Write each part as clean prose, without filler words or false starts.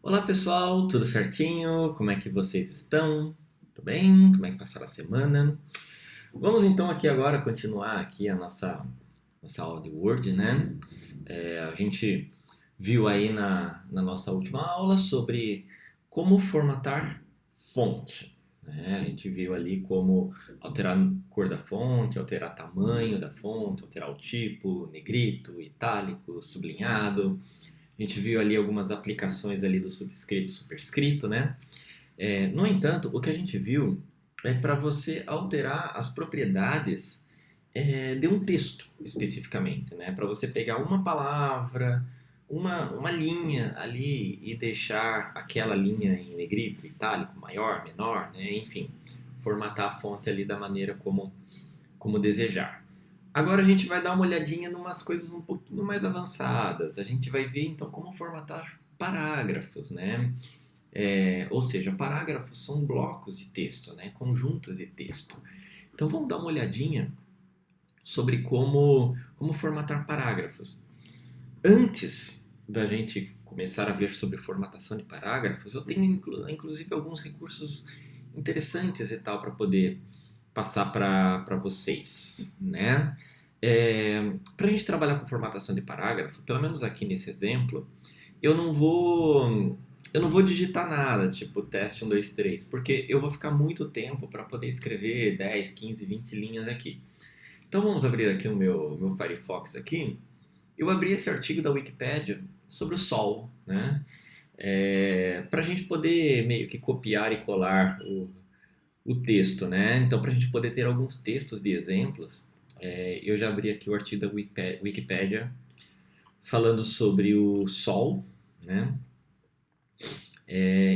Olá pessoal, tudo certinho? Como é que vocês estão? Tudo bem? Como é que passaram a semana? Vamos então aqui agora continuar aqui a nossa aula de Word, né? A gente viu aí na nossa última aula sobre como formatar fonte, né? A gente viu ali como alterar a cor da fonte, alterar o tamanho da fonte, alterar o tipo, negrito, itálico, sublinhado. A gente viu ali algumas aplicações ali do subscrito e superscrito, né? No entanto, o que a gente viu é para você alterar as propriedades de um texto especificamente, né? Para você pegar uma palavra, uma linha ali e deixar aquela linha em negrito, itálico, maior, menor, né? Enfim, formatar a fonte ali da maneira como desejar. Agora a gente vai dar uma olhadinha em umas coisas um pouquinho mais avançadas. A gente vai ver então como formatar parágrafos, né? Ou seja, parágrafos são blocos de texto, né? Conjuntos de texto. Então vamos dar uma olhadinha sobre como formatar parágrafos. Antes da gente começar a ver sobre formatação de parágrafos, eu tenho inclusive alguns recursos interessantes e tal para poder passar para vocês, né? Para a gente trabalhar com formatação de parágrafo, pelo menos aqui nesse exemplo, eu não vou eu não vou digitar nada, tipo teste 1, 2, 3, porque eu vou ficar muito tempo para poder escrever 10, 15, 20 linhas aqui. Então vamos abrir aqui o meu Firefox aqui. Eu abri esse artigo da Wikipédia sobre o Sol, né? Para a gente poder meio que copiar e colar o texto, né? Então, para a gente poder ter alguns textos de exemplos, eu já abri aqui o artigo da Wikipédia falando sobre o Sol, né?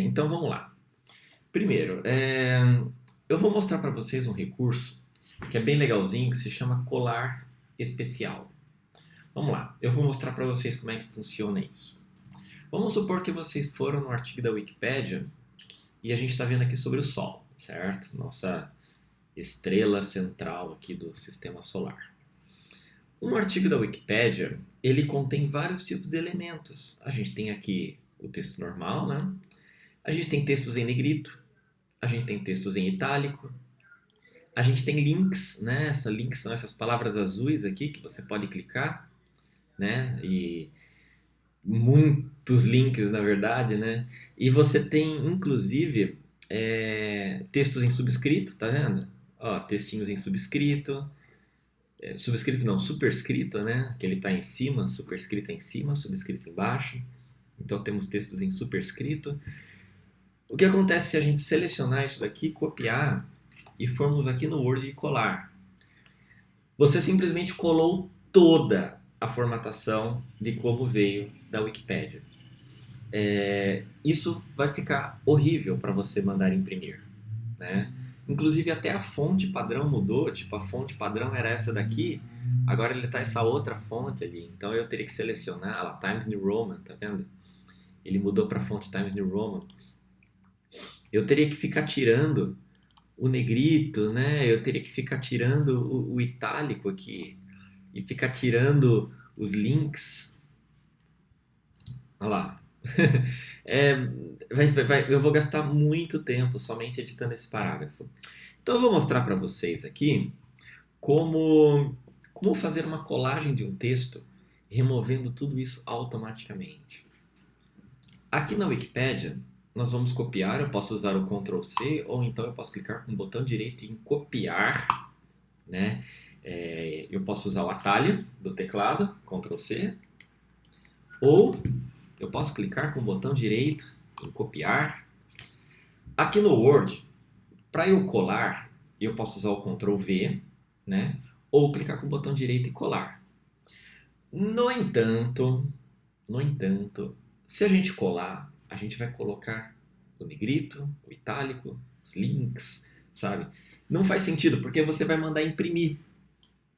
Então, vamos lá. Primeiro, eu vou mostrar para vocês um recurso que é bem legalzinho, que se chama colar especial. Vamos lá, eu vou mostrar para vocês como é que funciona isso. Vamos supor que vocês foram no artigo da Wikipédia e a gente está vendo aqui sobre o Sol, certo? Nossa estrela central aqui do sistema solar. Um artigo da Wikipédia, ele contém vários tipos de elementos. A gente tem aqui o texto normal, né? A gente tem textos em negrito, a gente tem textos em itálico, a gente tem links, né? Links são essas palavras azuis aqui que você pode clicar, né? E muitos links, na verdade, né? E você tem, inclusive, textos em subscrito, tá vendo? Ó, textinhos em subscrito. Subscrito não, superscrito, né? Que ele está em cima, superscrito em cima, subscrito embaixo. Então temos textos em superscrito. O que acontece se a gente selecionar isso daqui, copiar e formos aqui no Word e colar? Você simplesmente colou toda a formatação de como veio da Wikipédia. Isso vai ficar horrível para você mandar imprimir, né? Inclusive até a fonte padrão mudou, tipo a fonte padrão era essa daqui, agora ele tá essa outra fonte ali, então eu teria que selecionar ela, Times New Roman, tá vendo? Ele mudou para a fonte Times New Roman. Eu teria que ficar tirando o negrito, né? Eu teria que ficar tirando o itálico aqui e ficar tirando os links. Olha lá. É, eu vou gastar muito tempo somente editando esse parágrafo. Então eu vou mostrar para vocês aqui como fazer uma colagem de um texto removendo tudo isso automaticamente. Aqui na Wikipédia, nós vamos copiar, eu posso usar o Ctrl C ou então eu posso clicar com o botão direito em copiar, né? Eu posso usar o atalho do teclado, Ctrl C, ou eu posso clicar com o botão direito em copiar. Aqui no Word, para eu colar, eu posso usar o Ctrl V, né? Ou clicar com o botão direito e colar. No entanto, se a gente colar, a gente vai colocar o negrito, o itálico, os links, sabe? Não faz sentido, porque você vai mandar imprimir.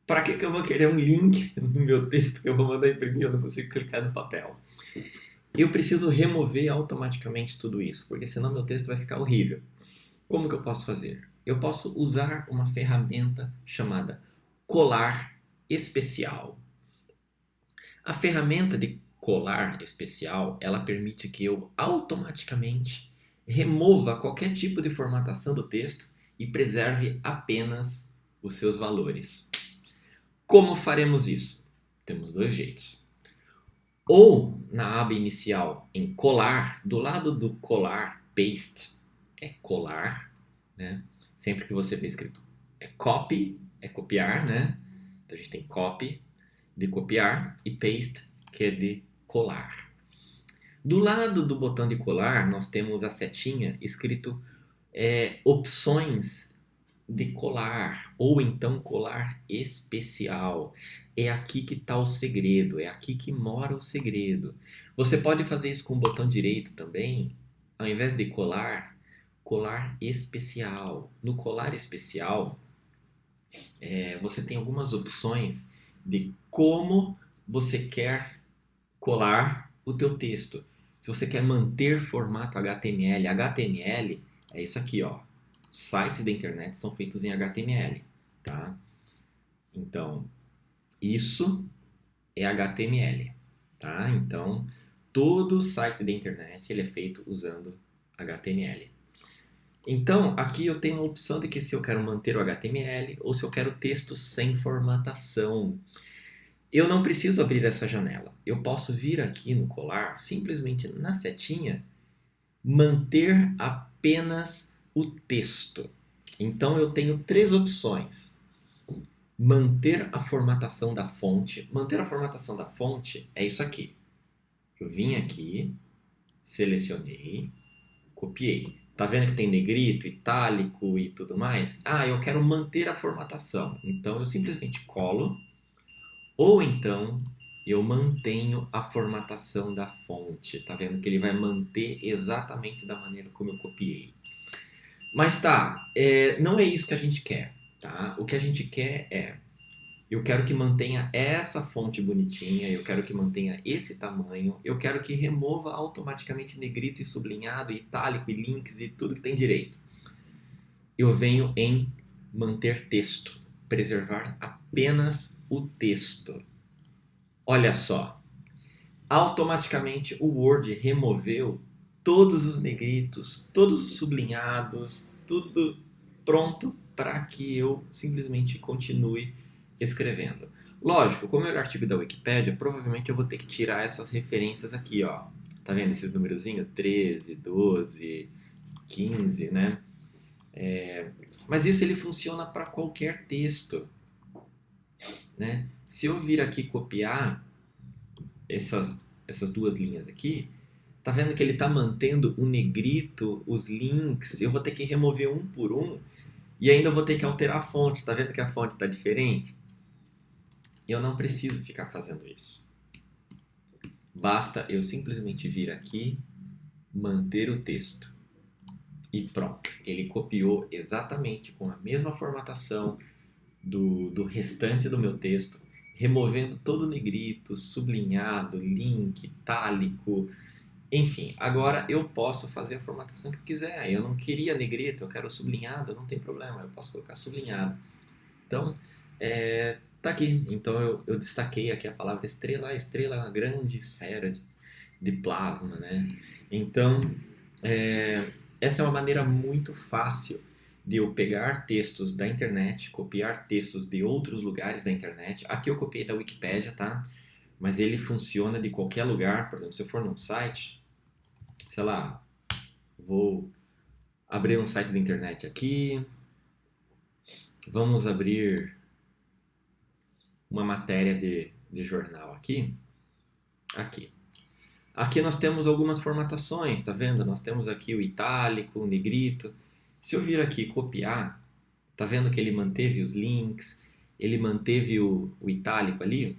Para que eu vou querer um link no meu texto que eu vou mandar imprimir? Eu não consigo clicar no papel. Eu preciso remover automaticamente tudo isso, porque senão meu texto vai ficar horrível. Como que eu posso fazer? Eu posso usar uma ferramenta chamada colar especial. A ferramenta de colar especial, ela permite que eu automaticamente remova qualquer tipo de formatação do texto e preserve apenas os seus valores. Como faremos isso? Temos dois jeitos. Ou na aba inicial, em colar, do lado do colar, paste, é colar, né? Sempre que você vê escrito é copy, é copiar, né? Então a gente tem copy, de copiar, e paste, que é de colar. Do lado do botão de colar, nós temos a setinha escrito opções de colar, ou então colar especial. É aqui que está o segredo, é aqui que mora o segredo. Você pode fazer isso com o botão direito também, ao invés de colar, colar especial. No colar especial, você tem algumas opções de como você quer colar o teu texto. Se você quer manter formato HTML, HTML é isso aqui, ó. Sites da internet são feitos em HTML, tá? Então, isso é HTML, tá? Então, todo site da internet ele é feito usando HTML. Então, aqui eu tenho uma opção de que se eu quero manter o HTML ou se eu quero texto sem formatação. Eu não preciso abrir essa janela. Eu posso vir aqui no colar, simplesmente na setinha, manter apenas o texto. Então eu tenho três opções. Manter a formatação da fonte. Manter a formatação da fonte é isso aqui. Eu vim aqui, selecionei, copiei. Tá vendo que tem negrito, itálico e tudo mais? Ah, eu quero manter a formatação. Então eu simplesmente colo, ou então eu mantenho a formatação da fonte. Tá vendo que ele vai manter exatamente da maneira como eu copiei. Mas tá, não é isso que a gente quer, tá? O que a gente quer eu quero que mantenha essa fonte bonitinha, eu quero que mantenha esse tamanho, eu quero que remova automaticamente negrito e sublinhado, e itálico e links e tudo que tem direito. Eu venho em manter texto, preservar apenas o texto. Olha só, automaticamente o Word removeu todos os negritos, todos os sublinhados, tudo pronto para que eu simplesmente continue escrevendo. Lógico, como é o artigo da Wikipédia, provavelmente eu vou ter que tirar essas referências aqui, ó. Tá vendo esses numerozinhos? 13, 12, 15, né? Mas isso ele funciona para qualquer texto, né? Se eu vir aqui copiar essas duas linhas aqui, tá vendo que ele tá mantendo o negrito, os links, eu vou ter que remover um por um e ainda vou ter que alterar a fonte. Tá vendo que a fonte tá diferente? Eu não preciso ficar fazendo isso. Basta eu simplesmente vir aqui, manter o texto e pronto. Ele copiou exatamente com a mesma formatação do restante do meu texto, removendo todo o negrito, sublinhado, link, itálico, enfim. Agora eu posso fazer a formatação que eu quiser. Eu não queria negrito, eu quero sublinhado, não tem problema, eu posso colocar sublinhado. Então, tá aqui. Então eu destaquei aqui a palavra estrela, a estrela é uma grande esfera de plasma, né? Então, essa é uma maneira muito fácil de eu pegar textos da internet, copiar textos de outros lugares da internet. Aqui eu copiei da Wikipédia, tá? Mas ele funciona de qualquer lugar. Por exemplo, se eu for num site, sei lá, vou abrir um site da internet aqui. Vamos abrir uma matéria de jornal aqui. Aqui nós temos algumas formatações, tá vendo? Nós temos aqui o itálico, o negrito. Se eu vir aqui copiar, tá vendo que ele manteve os links, ele manteve o itálico ali?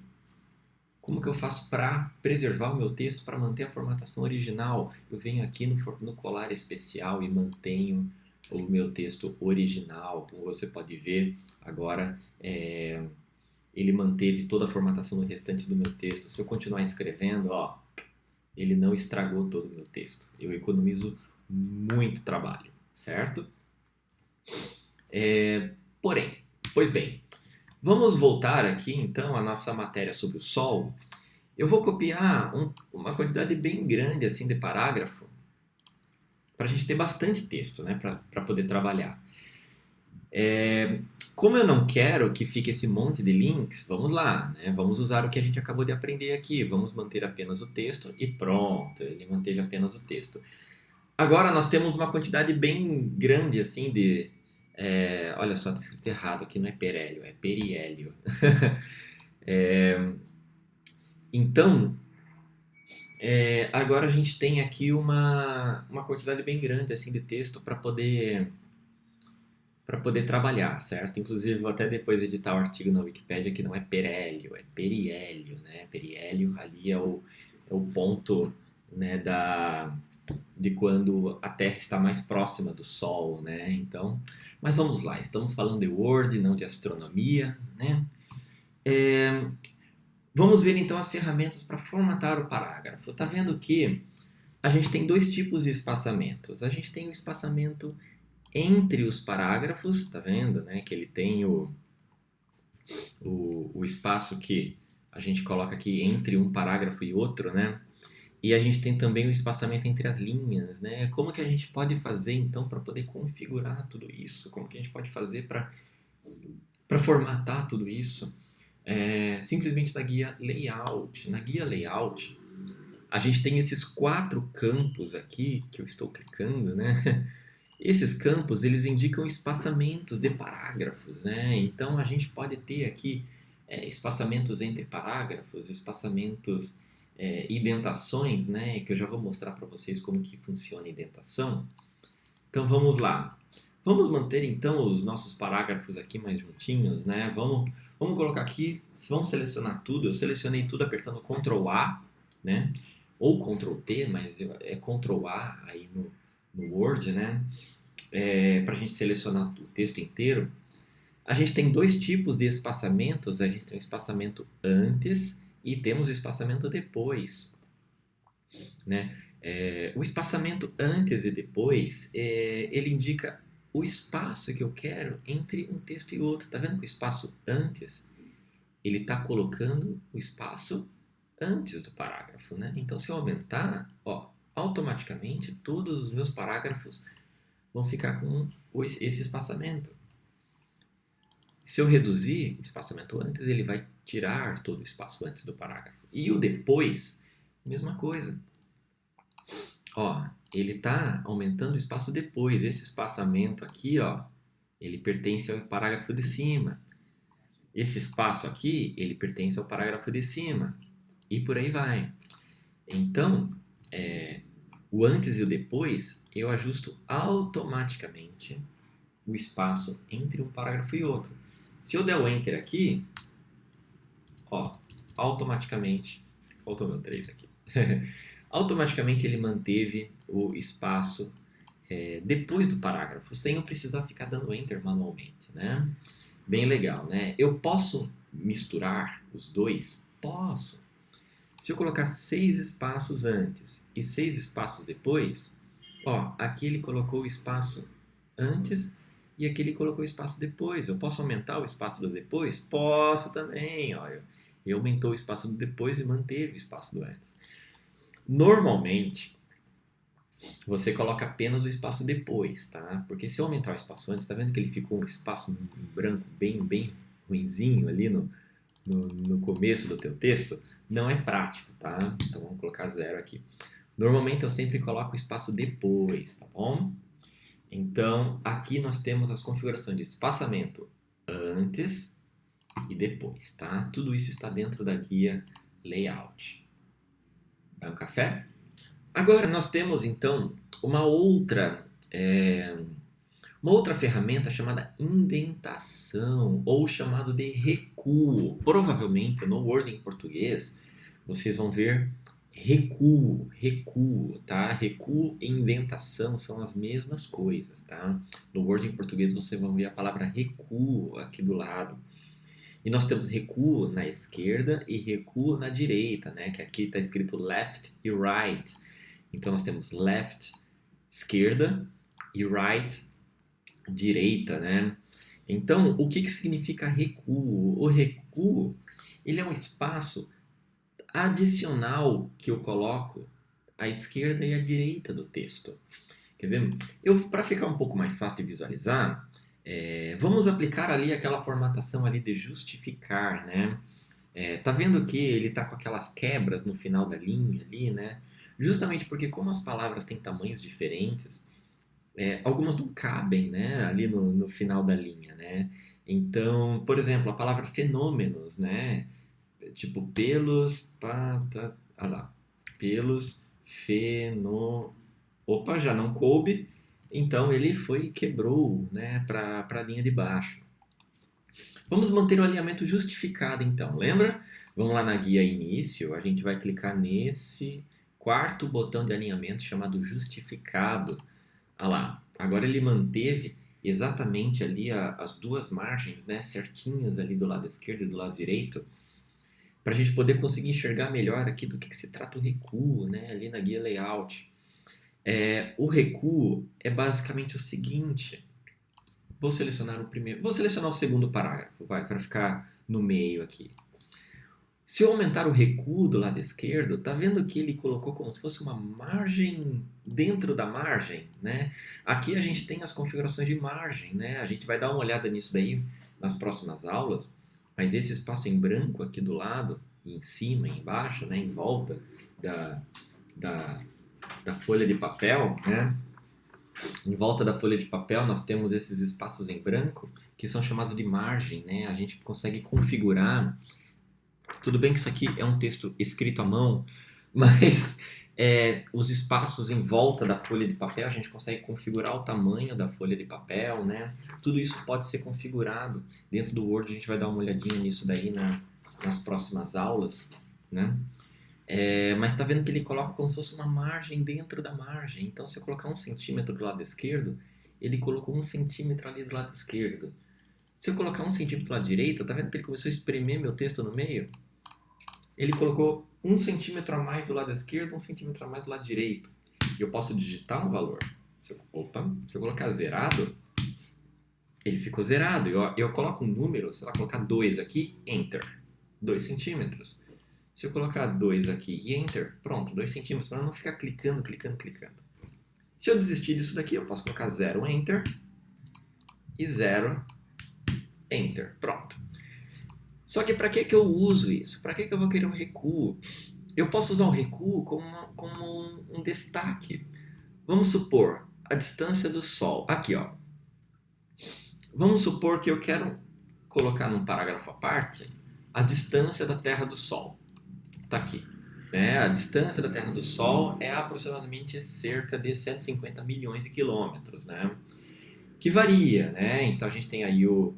Como que eu faço para preservar o meu texto, para manter a formatação original? Eu venho aqui no colar especial e mantenho o meu texto original. Como você pode ver, agora ele manteve toda a formatação no restante do meu texto. Se eu continuar escrevendo, ó, ele não estragou todo o meu texto. Eu economizo muito trabalho, certo? Pois bem, vamos voltar aqui então à nossa matéria sobre o Sol Eu vou copiar uma quantidade bem grande assim de parágrafo para a gente ter bastante texto, né, para poder trabalhar. Como eu não quero que fique esse monte de links, vamos lá, né? Vamos usar o que a gente acabou de aprender aqui. Vamos manter apenas o texto e pronto, ele manteve apenas o texto. Agora nós temos uma quantidade bem grande assim de... olha só, está escrito errado aqui, não é perélio, é periélio. Então, agora a gente tem aqui uma quantidade bem grande assim de texto para poder trabalhar, certo? Inclusive, vou até depois editar o artigo na Wikipédia que não é perélio, é periélio, né? Periélio ali é o ponto, né, de quando a Terra está mais próxima do Sol, né? Então, mas vamos lá, estamos falando de Word, não de astronomia, né? Vamos ver então as ferramentas para formatar o parágrafo. Tá vendo que a gente tem dois tipos de espaçamentos. A gente tem o espaçamento entre os parágrafos, tá vendo, né? Que ele tem o espaço que a gente coloca aqui entre um parágrafo e outro, né? E a gente tem também o espaçamento entre as linhas, né? Como que a gente pode fazer então para poder configurar tudo isso? Como que a gente pode fazer para formatar tudo isso? Simplesmente na guia Layout. Na guia Layout, a gente tem esses 4 campos aqui que eu estou clicando, né? Esses campos, eles indicam espaçamentos de parágrafos, né? Então, a gente pode ter aqui espaçamentos entre parágrafos, espaçamentos, indentações, né? Que eu já vou mostrar para vocês como que funciona a indentação. Então, vamos lá. Vamos manter, então, os nossos parágrafos aqui mais juntinhos, né? Vamos colocar aqui, vamos selecionar tudo. Eu selecionei tudo apertando Ctrl A, né? Ou Ctrl T, mas é Ctrl A aí no Word, né? Para a gente selecionar o texto inteiro. A gente tem dois tipos de espaçamentos. A gente tem o espaçamento antes e temos o espaçamento depois, né? O espaçamento antes e depois, ele indica o espaço que eu quero entre um texto e outro. Tá vendo que o espaço antes, ele está colocando o espaço antes do parágrafo, né? Então, se eu aumentar, ó, automaticamente todos os meus parágrafos vão ficar com esse espaçamento. Se eu reduzir o espaçamento antes, ele vai tirar todo o espaço antes do parágrafo. E o depois, mesma coisa. Ó, ele está aumentando o espaço depois. Esse espaçamento aqui, ó, ele pertence ao parágrafo de cima. Esse espaço aqui, ele pertence ao parágrafo de cima. E por aí vai. Então, o antes e o depois, eu ajusto automaticamente o espaço entre um parágrafo e outro. Se eu der o Enter aqui, ó, automaticamente, faltou meu 3 aqui, automaticamente ele manteve o espaço depois do parágrafo, sem eu precisar ficar dando Enter manualmente, né? Bem legal, né? Eu posso misturar os dois? Posso. Se eu colocar 6 espaços antes e 6 espaços depois, ó, aqui ele colocou o espaço antes e aqui ele colocou o espaço depois. Eu posso aumentar o espaço do depois? Posso também, ó. Ele aumentou o espaço do depois e manteve o espaço do antes. Normalmente, você coloca apenas o espaço depois, tá? Porque se eu aumentar o espaço antes, tá vendo que ele ficou um espaço em branco bem ruinzinho ali no começo do teu texto? Não é prático, tá? Então vamos colocar 0 aqui. Normalmente eu sempre coloco o espaço depois, tá bom? Então aqui nós temos as configurações de espaçamento antes e depois, tá? Tudo isso está dentro da guia Layout. Vai um café? Agora nós temos então uma outra ferramenta chamada indentação, ou chamado de recuo. Provavelmente no Word em português vocês vão ver recuo, tá? Recuo e indentação são as mesmas coisas, tá? No Word em português vocês vão ver a palavra recuo aqui do lado. E nós temos recuo na esquerda e recuo na direita, né? Que aqui está escrito left e right. Então nós temos left, esquerda, e right, direita, né? Então, o que significa recuo? O recuo, ele é um espaço adicional que eu coloco à esquerda e à direita do texto. Quer ver? Para ficar um pouco mais fácil de visualizar, vamos aplicar ali aquela formatação ali de justificar, né? Tá vendo que ele tá com aquelas quebras no final da linha ali, né? Justamente porque como as palavras têm tamanhos diferentes, algumas não cabem, né? Ali no final da linha, né? Então, por exemplo, a palavra fenômenos, né? Tipo pelos, ah lá, pelos, opa, já não coube, então ele foi e quebrou, né? Para a linha de baixo. Vamos manter o alinhamento justificado, então. Lembra? Vamos lá na guia início, a gente vai clicar nesse quarto botão de alinhamento chamado justificado. Ah lá, agora ele manteve exatamente ali as duas margens, né, certinhas ali do lado esquerdo e do lado direito, para a gente poder conseguir enxergar melhor aqui do que se trata o recuo, né, ali na guia layout. O recuo é basicamente o seguinte. Vou selecionar o segundo parágrafo, para ficar no meio aqui. Se eu aumentar o recuo do lado esquerdo, tá vendo que ele colocou como se fosse uma margem dentro da margem, né? Aqui a gente tem as configurações de margem, né? A gente vai dar uma olhada nisso daí nas próximas aulas, mas esse espaço em branco aqui do lado, em cima e embaixo, né? Em volta da folha de papel, né? Em volta da folha de papel nós temos esses espaços em branco que são chamados de margem, né? A gente consegue configurar. Tudo bem que isso aqui é um texto escrito à mão, mas os espaços em volta da folha de papel a gente consegue configurar o tamanho da folha de papel, né? Tudo isso pode ser configurado dentro do Word. A gente vai dar uma olhadinha nisso daí nas próximas aulas, né? Mas tá vendo que ele coloca como se fosse uma margem dentro da margem. Então, se eu colocar 1 centímetro do lado esquerdo, ele colocou 1 centímetro ali do lado esquerdo. Se eu colocar 1 centímetro do lado direito, tá vendo que ele começou a espremer meu texto no meio? Ele colocou 1 centímetro a mais do lado esquerdo, 1 centímetro a mais do lado direito. E eu posso digitar um valor. Se eu colocar zerado, ele ficou zerado. Eu coloco um número, sei lá, colocar 2 aqui, Enter. 2 centímetros. Se eu colocar 2 aqui e Enter, pronto, 2 centímetros, para não ficar clicando. Se eu desistir disso daqui, eu posso colocar 0, Enter, e 0, Enter, pronto. Só que para que eu uso isso? Para que eu vou querer um recuo? Eu posso usar o recuo como um destaque. Vamos supor, a distância do Sol. Aqui, ó. Vamos supor que eu quero colocar num parágrafo à parte a distância da Terra do Sol. Está aqui. A distância da Terra do Sol é aproximadamente cerca de 150 milhões de quilômetros, né? Que varia, né? Então a gente tem aí o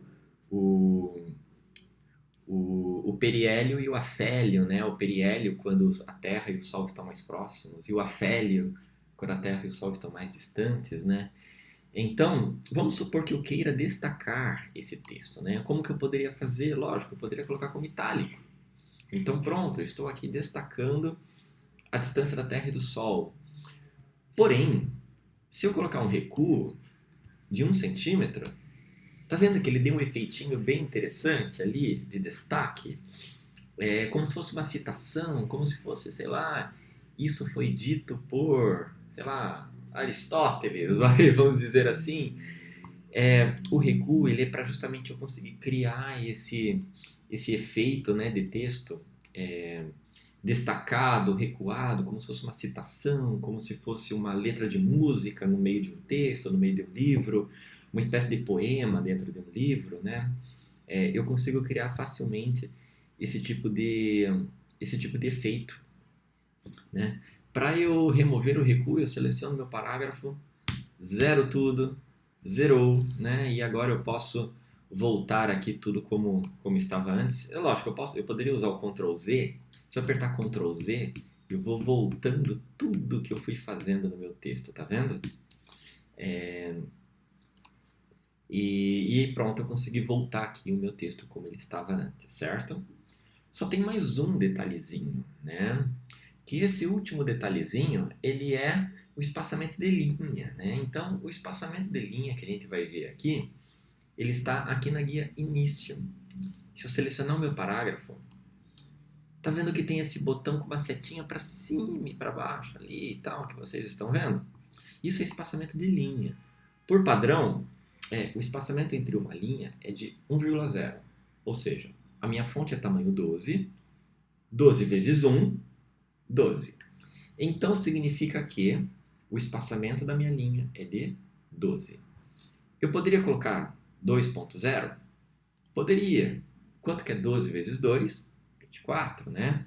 periélio e o afélio, né? O periélio quando a Terra e o Sol estão mais próximos, e o afélio quando a Terra e o Sol estão mais distantes, né? Então, vamos supor que eu queira destacar esse texto, né? Como que eu poderia fazer? Lógico, eu poderia colocar como itálico. Então pronto, eu estou aqui destacando a distância da Terra e do Sol. Porém, se eu colocar um recuo de 1 centímetro, tá vendo que ele deu um efeitinho bem interessante ali de destaque? Como se fosse uma citação, como se fosse, sei lá, isso foi dito por, sei lá, Aristóteles, vamos dizer assim. O recuo ele é para justamente eu conseguir criar esse efeito, né, de texto destacado, recuado, como se fosse uma citação, como se fosse uma letra de música no meio de um texto, no meio de um livro, uma espécie de poema dentro de um livro, né? Eu consigo criar facilmente esse tipo de efeito, né? Para eu remover o recuo, eu seleciono meu parágrafo, zero tudo, zerou, né? E agora eu posso voltar aqui tudo como estava antes. É lógico, eu poderia usar o Ctrl Z. Se eu apertar Ctrl Z, eu vou voltando tudo que eu fui fazendo no meu texto, tá vendo? E pronto, eu consegui voltar aqui o meu texto como ele estava antes, certo? Só tem mais um detalhezinho, né? Que esse último detalhezinho, ele é o espaçamento de linha, né? Então, o espaçamento de linha que a gente vai ver aqui, ele está aqui na guia início. Se eu selecionar o meu parágrafo, Tá vendo que tem esse botão com uma setinha para cima e para baixo ali e tal, que vocês estão vendo? Isso é espaçamento de linha. Por padrão, o espaçamento entre uma linha é de 1,0. Ou seja, a minha fonte é tamanho 12, 12 vezes 1, 12. Então significa que o espaçamento da minha linha é de 12. Eu poderia colocar 2.0? Poderia. Quanto que é 12 vezes 2? 24, né?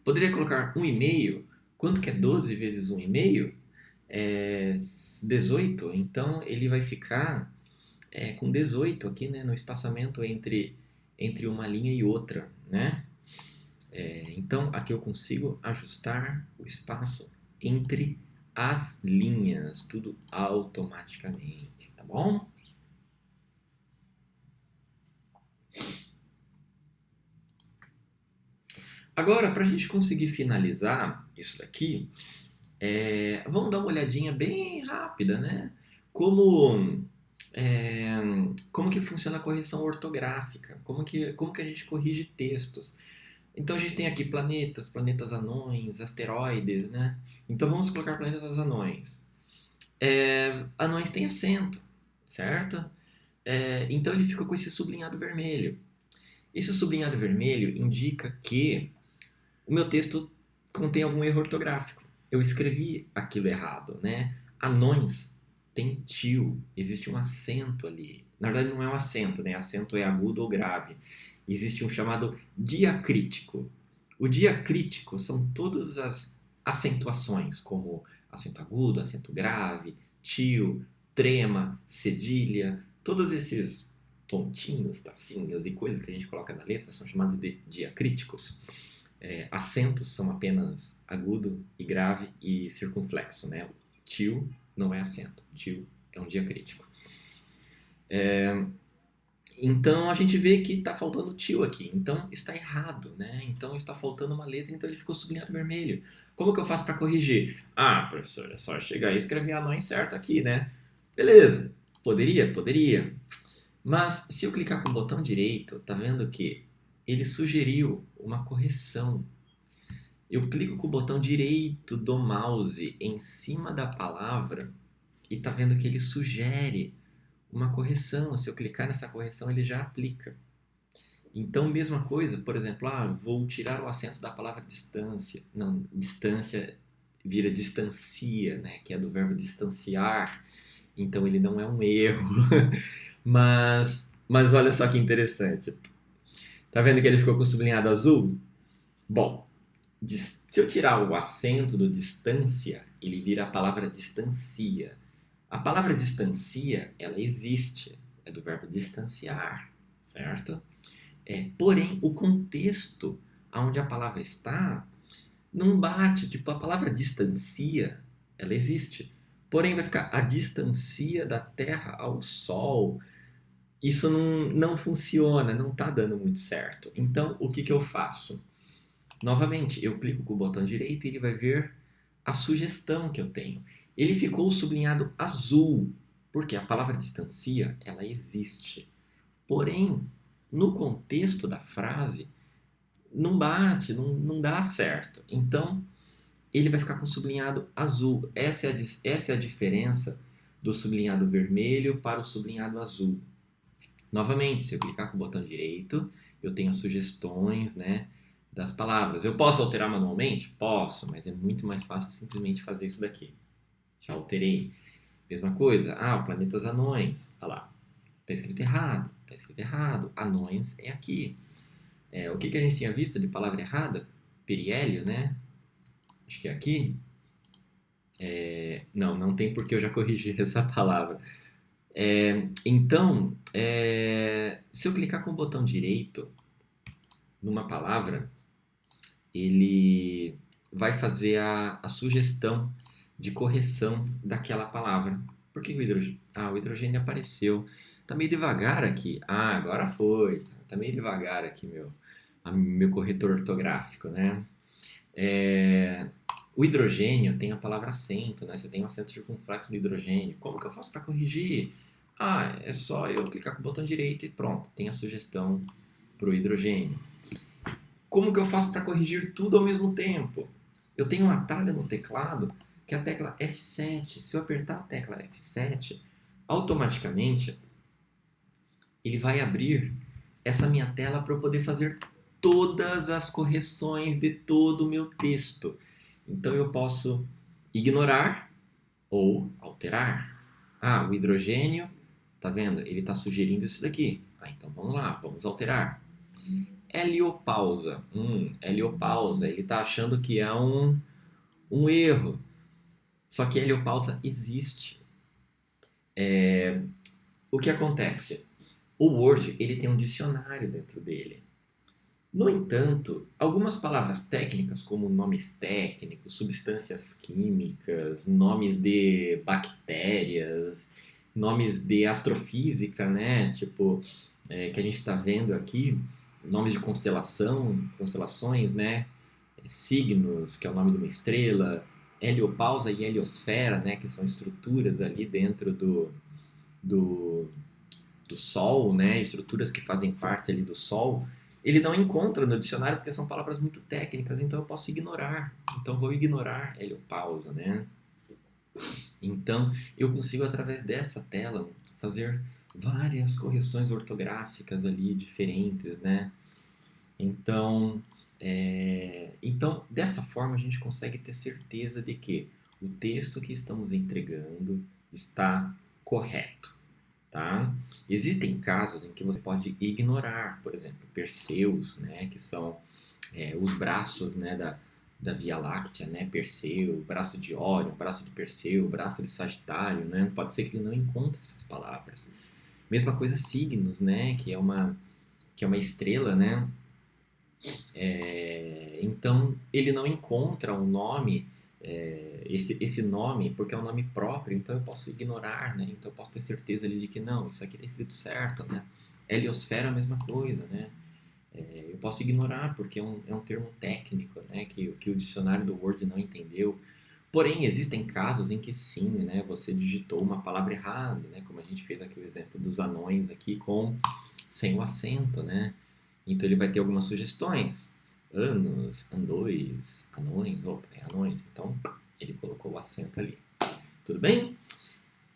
Poderia colocar 1,5? Quanto que é 12 vezes 1,5? 18. Então ele vai ficar com 18 aqui, né, no espaçamento entre uma linha e outra, né? Então aqui eu consigo ajustar o espaço entre as linhas, tudo automaticamente, tá bom? Agora, para a gente conseguir finalizar isso daqui, vamos dar uma olhadinha bem rápida, né? Como que funciona a correção ortográfica, como que a gente corrige textos. Então a gente tem aqui planetas anões, asteroides, né? Então vamos colocar planetas anões. Anões têm acento, certo? Então ele fica com esse sublinhado vermelho. Esse sublinhado vermelho indica que o meu texto contém algum erro ortográfico. Eu escrevi aquilo errado, né? Anões tem tio, existe um acento ali. Na verdade não é um acento, né? Acento é agudo ou grave. Existe um chamado diacrítico. O diacrítico são todas as acentuações, como acento agudo, acento grave, tio, trema, cedilha, todos esses pontinhos, tracinhos e coisas que a gente coloca na letra são chamados de diacríticos. Acentos são apenas agudo e grave e circunflexo, né? Tio não é acento, tio é um diacrítico. Então a gente vê que está faltando tio aqui, então está errado, né? Então está faltando uma letra, então ele ficou sublinhado vermelho. Como que eu faço para corrigir? Ah, professor, é só chegar e escrever anões certo aqui, né? Beleza, poderia. Mas se eu clicar com o botão direito, tá vendo que ele sugeriu uma correção. Eu clico com o botão direito do mouse em cima da palavra e tá vendo que ele sugere uma correção. Se eu clicar nessa correção, ele já aplica. Então, mesma coisa, por exemplo, vou tirar o acento da palavra distância. Não, distância vira distancia, né? Que é do verbo distanciar. Então, ele não é um erro. Mas olha só que interessante. Tá vendo que ele ficou com o sublinhado azul? Bom, se eu tirar o acento do distância, ele vira a palavra distancia. A palavra distancia, ela existe, é do verbo distanciar, certo? Porém, o contexto onde a palavra está não bate. Tipo, a palavra distancia, ela existe. Porém, vai ficar a distancia da Terra ao Sol. Isso não funciona, não está dando muito certo. Então, o que eu faço? Novamente, eu clico com o botão direito e ele vai ver a sugestão que eu tenho. Ele ficou sublinhado azul, porque a palavra distancia, ela existe. Porém, no contexto da frase, não bate, não dá certo. Então, ele vai ficar com sublinhado azul. Essa é a diferença do sublinhado vermelho para o sublinhado azul. Novamente, se eu clicar com o botão direito, eu tenho as sugestões, né, das palavras. Eu posso alterar manualmente? Posso, mas é muito mais fácil simplesmente fazer isso daqui. Já alterei. Mesma coisa. Planetas anões. Olha lá. Está escrito errado. Anões é aqui. O que a gente tinha visto de palavra errada? Periélio, né? Acho que é aqui. Não tem porque eu já corrigi essa palavra. Então, se eu clicar com o botão direito numa palavra, ele vai fazer a sugestão de correção daquela palavra. Por que o hidrogênio? O hidrogênio apareceu. Tá meio devagar aqui. Agora foi. Tá meio devagar aqui meu corretor ortográfico, né? O hidrogênio tem a palavra acento, né? Você tem um acento circunflexo no hidrogênio. Como que eu faço para corrigir? É só eu clicar com o botão direito e pronto. Tem a sugestão para o hidrogênio. Como que eu faço para corrigir tudo ao mesmo tempo? Eu tenho um atalho no teclado que é a tecla F7. Se eu apertar a tecla F7, automaticamente ele vai abrir essa minha tela para eu poder fazer todas as correções de todo o meu texto. Então eu posso ignorar ou alterar. Ah, o hidrogênio, tá vendo? Ele está sugerindo isso daqui. Ah, então vamos lá, vamos alterar. Heliopausa. Heliopausa. Ele está achando que é um erro. Só que heliopausa existe. O que acontece? O Word ele tem um dicionário dentro dele. No entanto, algumas palavras técnicas, como nomes técnicos, substâncias químicas, nomes de bactérias, nomes de astrofísica, né? Tipo, que a gente está vendo aqui, nomes de constelações, né? Signos, que é o nome de uma estrela, heliopausa e heliosfera, né? Que são estruturas ali dentro do, do Sol, né? Estruturas que fazem parte ali do Sol. Ele não encontra no dicionário porque são palavras muito técnicas, então eu posso ignorar. Então vou ignorar heliopausa, né? Então eu consigo através dessa tela fazer várias correções ortográficas ali diferentes, né? Então, dessa forma a gente consegue ter certeza de que o texto que estamos entregando está correto. Tá? Existem casos em que você pode ignorar, por exemplo, Perseus, né, que são os braços, né, da Via Láctea, né, Perseu, braço de Órion, braço de Perseu, braço de Sagitário, né, pode ser que ele não encontre essas palavras. Mesma coisa signos, né, que é uma estrela, né, então ele não encontra um nome, esse nome, porque é um nome próprio, então eu posso ignorar, né? Então eu posso ter certeza ali de que não, isso aqui está escrito certo, né? Heliosfera é a mesma coisa, né? Eu posso ignorar porque é um termo técnico, né? Que o dicionário do Word não entendeu. Porém, existem casos em que sim, né? Você digitou uma palavra errada, né? Como a gente fez aqui o exemplo dos anões aqui sem o acento, né? Então ele vai ter algumas sugestões. Anos, andões, anões, anões. Então ele colocou o acento ali. Tudo bem?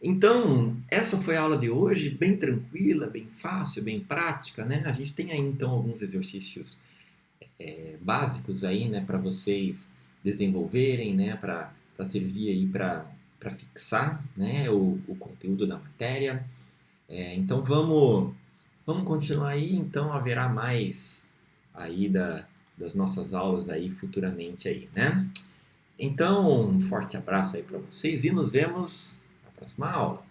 Então, essa foi a aula de hoje, bem tranquila, bem fácil, bem prática, né? A gente tem aí então alguns exercícios básicos aí, né, para vocês desenvolverem, né, para servir aí para fixar, né, o conteúdo da matéria. Então vamos continuar aí, então haverá mais aí das nossas aulas aí futuramente aí, né? Então, um forte abraço aí para vocês e nos vemos na próxima aula.